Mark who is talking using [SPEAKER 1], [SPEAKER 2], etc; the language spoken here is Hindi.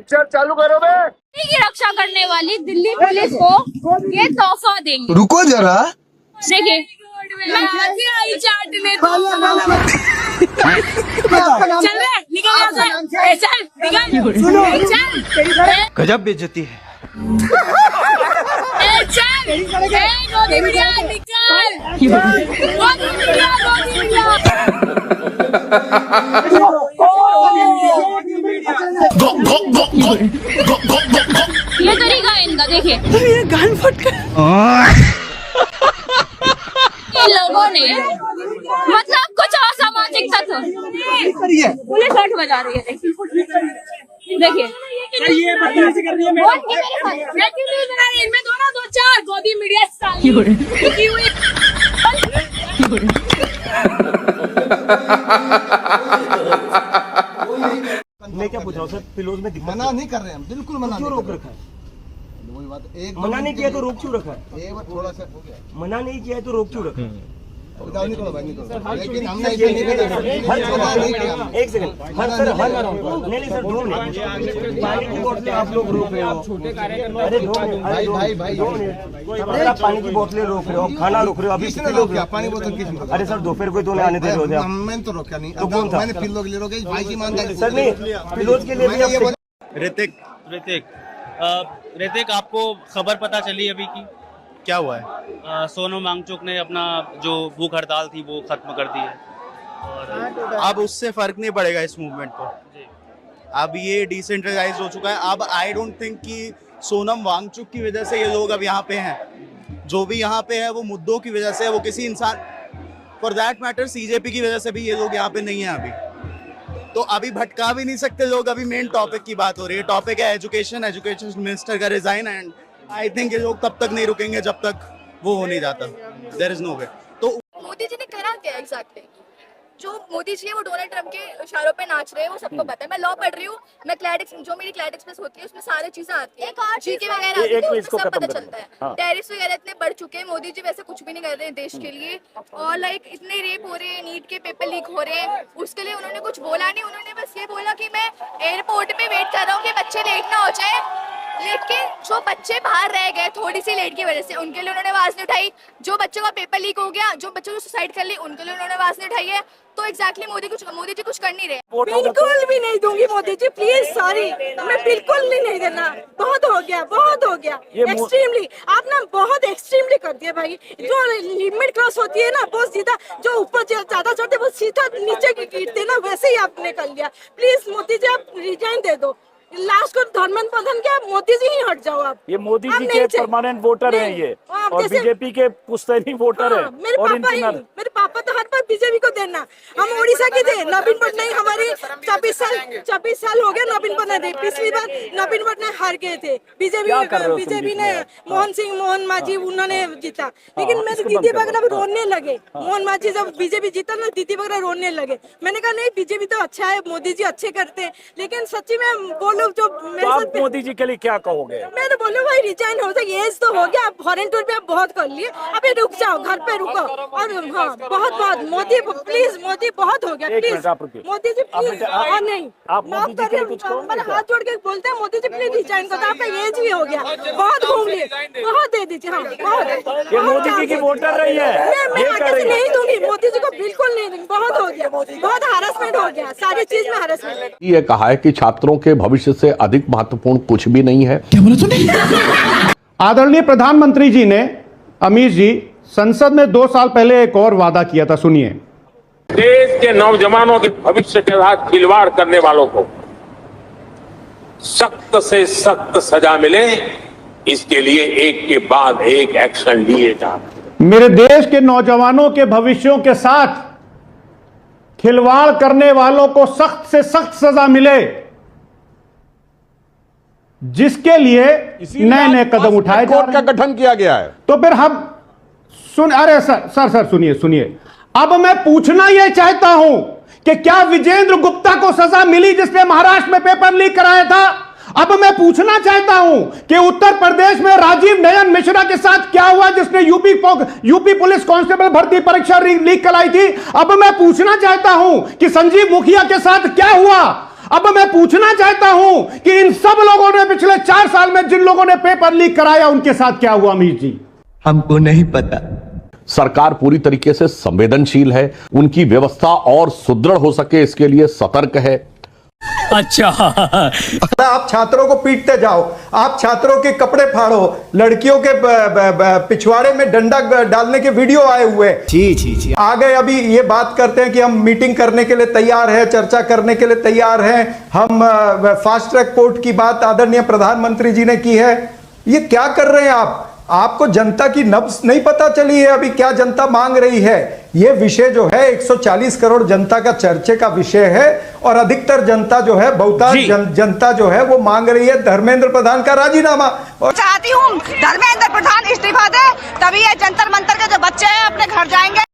[SPEAKER 1] पिक्चर चालू करो बे।
[SPEAKER 2] की रक्षा करने वाली दिल्ली पुलिस को ये तोहफा देंगे।
[SPEAKER 3] रुको जरा,
[SPEAKER 2] देखिए आई चाटने चल रहे निकल यहाँ से, चल निकल चल।
[SPEAKER 3] गजब बेइज्जती है।
[SPEAKER 2] चल गोदी मीडिया निकल, गोदी मीडिया ये तरीका है इनका। देखिए ये गान फट इन लोगों ने मतलब कुछ असामाजिक तत्व पुलिस 8 बजा रही है। देखिए इनमें दो ना 2-4 गोदी मीडिया
[SPEAKER 4] मैं क्या पूछ रहा हूँ सर, फिलोज में
[SPEAKER 3] मना नहीं कर रहे हैं, बिल्कुल मना
[SPEAKER 4] क्यों रोक रखा है?
[SPEAKER 3] वही बात, एक
[SPEAKER 4] मना नहीं किया तो रोक क्यों रखा है?
[SPEAKER 3] एक बार थोड़ा सा हो गया,
[SPEAKER 4] मना नहीं किया तो रोक क्यों रखा है?
[SPEAKER 3] निकलो भाई निकलो। लेकिन हमने
[SPEAKER 4] एक सेकंड, नहीं सर, दो मिनट। पानी की बोतलें आप लोग रोक रहे हो, अरे आप पानी की बोतलें रोक रहे हो, खाना रोक रहे हो, अभी
[SPEAKER 3] किसने रोका? पानी बोतल किसने?
[SPEAKER 4] अरे सर दोपहर को तो नहीं आने दे रहे हो।
[SPEAKER 3] मैंने तो रोका नहीं,
[SPEAKER 4] तो कौन था?
[SPEAKER 3] मैंने फिलोज के लिए रोका, भाई की ईमानदारी
[SPEAKER 4] सर नहीं, फिलोज के लिए
[SPEAKER 5] ऋतिक आपको खबर पता चली अभी की?
[SPEAKER 6] क्या हुआ है?
[SPEAKER 5] सोनम वांगचुक ने अपना जो भूख हड़ताल थी वो खत्म कर दी है और
[SPEAKER 6] अब उससे फर्क नहीं पड़ेगा इस मूवमेंट को। अब ये डिसेंट्रलाइज हो चुका है। अब आई डोंट थिंक कि सोनम वांगचुक की वजह से ये लोग अब यहाँ पे हैं। जो भी यहाँ पे है वो मुद्दों की वजह से है, वो किसी इंसान, फॉर दैट मैटर सीजेपी की वजह से भी ये लोग यहाँ पे नहीं है अभी। तो अभी भटका भी नहीं सकते लोग। अभी मेन टॉपिक की बात हो रही है। टॉपिक है एजुकेशन मिनिस्टर का रिजाइन, एंड आई थिंक ये लोग तब तक नहीं रुकेंगे जब तक वो हो नहीं जाता। देयर इज नो वे। तो
[SPEAKER 7] मोदी जी ने करा क्या एग्जैक्टली? जो मोदी जी है वो डोनाल्ड ट्रम्प के इशारों पे नाच रहे हैं, वो सबको पता है। मैं लॉ पढ़ रही हूँ, मैं क्लैड जो मेरी क्लैड एक्सप्रेस होती है उसमें सारी चीजें आती है, जीके वगैरह आती है, उसमें सब पता चलता है। टैरिफ्स वगैरह इतने बढ़ चुके हैं, मोदी जी वैसे कुछ भी नहीं कर रहे हैं देश के लिए। और लाइक इतने रेप हो रहे हैं, नीट के पेपर लीक हो रहे हैं, उसके लिए उन्होंने कुछ बोला नहीं। उन्होंने बस ये बोला कि मैं एयरपोर्ट पे वेट कर रहा हूँ कि बच्चे लेट ना हो जाए। लेकिन जो बच्चे बाहर रह गए थोड़ी सी लेट की वजह से, उनके लिए उन्होंने आवाज नहीं उठाई। जो बच्चों का पेपर लीक हो गया, जो बच्चों ने सुसाइड कर ली, उनके लिए उन्होंने आवाज नहीं उठाई है। तो एग्जैक्टली मोदी जी कुछ कर नहीं रहे।
[SPEAKER 8] बिल्कुल भी नहीं दूंगी मोदी जी, प्लीज सॉरी, मैं बिल्कुल नहीं देना। बहुत हो गया एक्सट्रीमली। आप ना बहुत एक्सट्रीमली कर दिया भाई। जो लिमिट क्रॉस होती है ना, बहुत सीधा, जो ऊपर ज्यादा चढ़ते वो सीधा नीचे गिरते ना, वैसे ही आपने कर लिया। प्लीज मोदी जी आप रिजाइन दे दो। लास्ट को धर्मेंद्र प्रधान क्या, मोदी जी ही हट जाओ आप।
[SPEAKER 9] ये मोदी जी के परमानेंट वोटर हैं ये, और बीजेपी के पुश्तैनी वोटर हैं।
[SPEAKER 8] मेरे पापा तो हर बार बीजेपी को देना। हम उड़ीसा के थे, नवीन पटनायक हमारे 26 साल हो गए नवीन पटनायक। पिछली बार नवीन पटनायक हार गए थे, बीजेपी ने मोहन मांझी उन्होंने जीता। लेकिन मेरी दीदी वगैरह रोने लगे। मोहन मांझी जब बीजेपी जीता ना, दीदी वगैरह रोने लगे। मैंने कहा नहीं, बीजेपी तो अच्छा है, मोदी जी अच्छे करते हैं। लेकिन सच्ची में लोग जो
[SPEAKER 9] आप मोदी जी के लिए क्या कहोगे?
[SPEAKER 8] मैं तो बोलूँ भाई रिजाइन हो जाए, एज तो हो गया, आप फॉरेन टूर पे आप बहुत कर लिए, अभी रुक जाओ, घर पे रुको। और हाँ, बहुत मोदी प्लीज, मोदी बहुत हो गया, प्लीज मोदी जी प्लीज। और नहीं,
[SPEAKER 9] आप मोदी जी के लिए कुछ कहोगे?
[SPEAKER 8] हाथ जोड़ के बोलते हैं मोदी जी प्लीज रिजाइन करो, आपका एज भी हो गया, बहुत घूम लिए, बहुत दे दीजिए। हाँ बहुत,
[SPEAKER 9] ये मोदी जी की वोटर रही है।
[SPEAKER 8] मैं आगे से नहीं दूंगी मोदी जी को, बिल्कुल नहीं दूंगी। बहुत हो गया, बहुत हरासमेंट हो गया, सारी चीज में हरासमेंट।
[SPEAKER 10] ये कहा है कि छात्रों के भविष्य से अधिक महत्वपूर्ण कुछ भी नहीं है।
[SPEAKER 11] क्या बोला तूने?
[SPEAKER 12] आदरणीय प्रधानमंत्री जी ने, अमित जी, संसद में 2 साल पहले एक और वादा किया था, सुनिए।
[SPEAKER 13] देश के नौजवानों के भविष्य के साथ खिलवाड़ करने वालों को सख्त से सख्त सजा मिले, इसके लिए एक के बाद एक एक्शन लिए जा रहे।
[SPEAKER 12] मेरे देश के नौजवानों के भविष्यों के साथ खिलवाड़ करने वालों को सख्त से सख्त सजा मिले, जिसके लिए नए कदम उठाए जा रहे हैं।
[SPEAKER 10] का गठन किया गया है।
[SPEAKER 12] तो फिर हम अरे सर सुनिए। अब मैं पूछना यह चाहता हूं कि क्या विजेंद्र गुप्ता को सजा मिली जिसने महाराष्ट्र में पेपर लीक कराया था? अब मैं पूछना चाहता हूं कि उत्तर प्रदेश में राजीव नयन मिश्रा के साथ क्या हुआ जिसने यूपी पुलिस कांस्टेबल भर्ती परीक्षा लीक कराई थी? अब मैं पूछना चाहता हूं कि संजीव मुखिया के साथ क्या हुआ? अब मैं पूछना चाहता हूं कि इन सब लोगों ने पिछले 4 साल में जिन लोगों ने पेपर लीक कराया उनके साथ क्या हुआ अमीर जी?
[SPEAKER 3] हमको नहीं पता।
[SPEAKER 10] सरकार पूरी तरीके से संवेदनशील है, उनकी व्यवस्था और सुदृढ़ हो सके इसके लिए सतर्क है।
[SPEAKER 12] अच्छा, आप छात्रों को पीटते जाओ, आप छात्रों के कपड़े फाड़ो, लड़कियों के पिछवाड़े में डंडा डालने के वीडियो आए हुए। जी आ गए। अभी ये बात करते हैं कि हम मीटिंग करने के लिए तैयार हैं, चर्चा करने के लिए तैयार हैं, हम फास्ट ट्रैक कोर्ट की बात आदरणीय प्रधानमंत्री जी ने की है। ये क्या कर रहे हैं आप? आपको जनता की नब्ज नहीं पता चली है अभी क्या जनता मांग रही है? ये विषय जो है 140 करोड़ जनता का चर्चे का विषय है और अधिकतर जनता जो है, बहुतांश जनता जो है वो मांग रही है धर्मेंद्र प्रधान का राजीनामा। और
[SPEAKER 8] चाहती हूँ धर्मेंद्र प्रधान इस्तीफा दे, तभी ये जंतर मंतर के जो बच्चे हैं अपने घर जाएंगे।